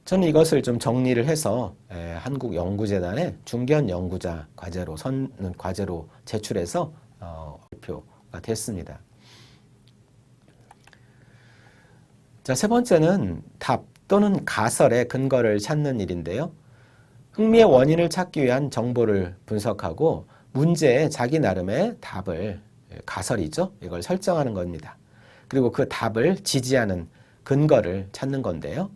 저는 이것을 좀 정리를 해서 한국연구재단의 중견 연구자 과제로 제출해서 발표가 됐습니다. 자, 세 번째는 답 또는 가설의 근거를 찾는 일인데요. 흥미의 원인을 찾기 위한 정보를 분석하고 문제에 자기 나름의 답을, 가설이죠. 이걸 설정하는 겁니다. 그리고 그 답을 지지하는 근거를 찾는 건데요.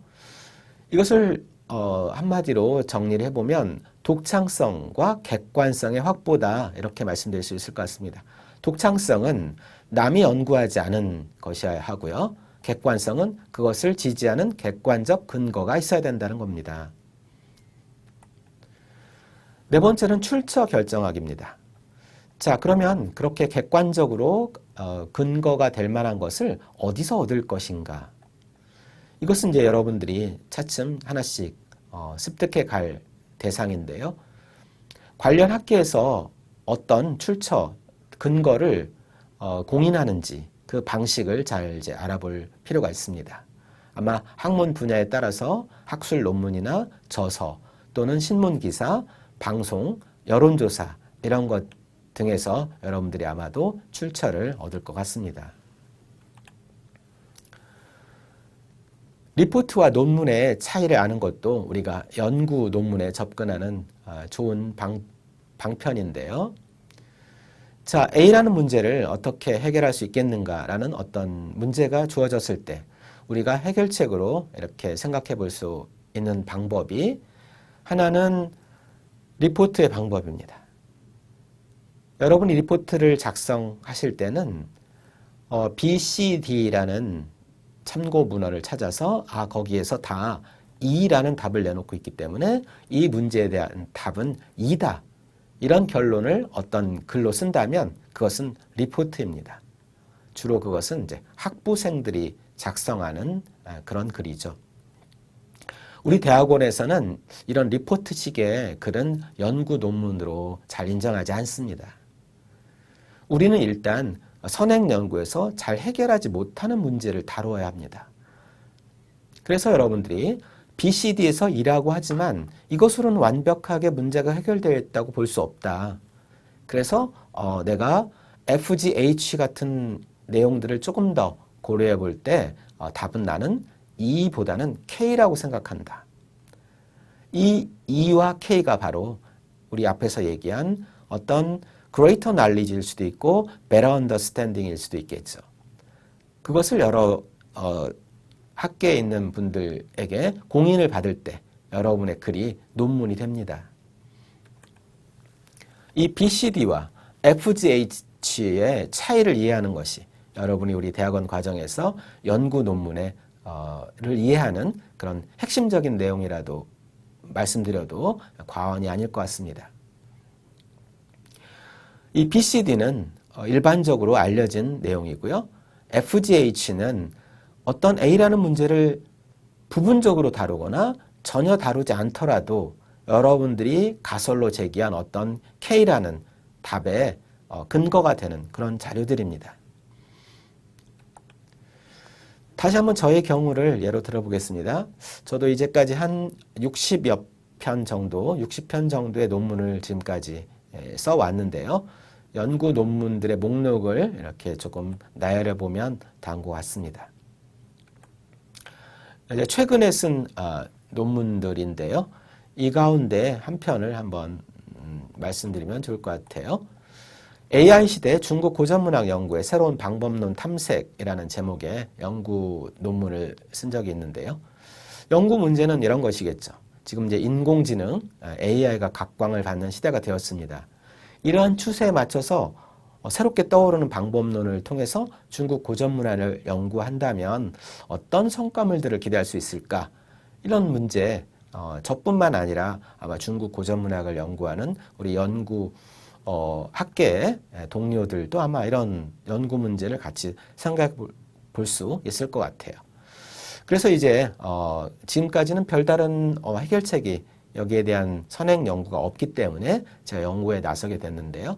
이것을 한마디로 정리를 해보면 독창성과 객관성의 확보다 이렇게 말씀드릴 수 있을 것 같습니다. 독창성은 남이 연구하지 않은 것이어야 하고요. 객관성은 그것을 지지하는 객관적 근거가 있어야 된다는 겁니다. 네 번째는 출처 결정학입니다. 자, 그러면 그렇게 객관적으로 근거가 될 만한 것을 어디서 얻을 것인가? 이것은 이제 여러분들이 차츰 하나씩 습득해 갈 대상인데요. 관련 학계에서 어떤 출처, 근거를 공인하는지 그 방식을 잘 이제 알아볼 필요가 있습니다. 아마 학문 분야에 따라서 학술 논문이나 저서 또는 신문 기사, 방송, 여론조사 이런 것 등에서 여러분들이 아마도 출처를 얻을 것 같습니다. 리포트와 논문의 차이를 아는 것도 우리가 연구 논문에 접근하는 좋은 방편인데요. 자, A라는 문제를 어떻게 해결할 수 있겠는가라는 어떤 문제가 주어졌을 때 우리가 해결책으로 이렇게 생각해 볼 수 있는 방법이 하나는 리포트의 방법입니다. 여러분이 리포트를 작성하실 때는 BCD라는 참고 문헌을 찾아서 거기에서 다 E라는 답을 내놓고 있기 때문에 이 문제에 대한 답은 E다. 이런 결론을 어떤 글로 쓴다면 그것은 리포트입니다. 주로 그것은 이제 학부생들이 작성하는 그런 글이죠. 우리 대학원에서는 이런 리포트식의 글은 연구 논문으로 잘 인정하지 않습니다. 우리는 일단 선행 연구에서 잘 해결하지 못하는 문제를 다루어야 합니다. 그래서 여러분들이 BCD에서 E라고 하지만 이것으로는 완벽하게 문제가 해결되어 있다고 볼 수 없다. 그래서 내가 FGH 같은 내용들을 조금 더 고려해 볼 때 답은 나는 E보다는 K라고 생각한다. 이 E와 K가 바로 우리 앞에서 얘기한 어떤 greater knowledge일 수도 있고 better understanding일 수도 있겠죠. 그것을 여러 학계에 있는 분들에게 공인을 받을 때 여러분의 글이 논문이 됩니다. 이 BCD와 FGH의 차이를 이해하는 것이 여러분이 우리 대학원 과정에서 연구 논문을 이해하는 그런 핵심적인 내용이라도 말씀드려도 과언이 아닐 것 같습니다. 이 BCD는 일반적으로 알려진 내용이고요. FGH는 어떤 A라는 문제를 부분적으로 다루거나 전혀 다루지 않더라도 여러분들이 가설로 제기한 어떤 K라는 답에 근거가 되는 그런 자료들입니다. 다시 한번 저의 경우를 예로 들어보겠습니다. 저도 이제까지 한 60여 편 정도, 60편 정도의 논문을 지금까지 써왔는데요. 연구 논문들의 목록을 이렇게 조금 나열해보면 다음과 같습니다. 이제 최근에 쓴 논문들인데요. 이 가운데 한 편을 한번 말씀드리면 좋을 것 같아요. AI 시대 중국 고전문학 연구의 새로운 방법론 탐색이라는 제목의 연구 논문을 쓴 적이 있는데요. 연구 문제는 이런 것이겠죠. 지금 이제 인공지능, AI가 각광을 받는 시대가 되었습니다. 이러한 추세에 맞춰서 새롭게 떠오르는 방법론을 통해서 중국 고전문화를 연구한다면 어떤 성과물들을 기대할 수 있을까? 이런 문제, 저뿐만 아니라 아마 중국 고전문학을 연구하는 우리 연구 학계의 동료들도 아마 이런 연구 문제를 같이 생각해 볼 수 있을 것 같아요. 그래서 이제 지금까지는 별다른 해결책이 여기에 대한 선행 연구가 없기 때문에 제가 연구에 나서게 됐는데요.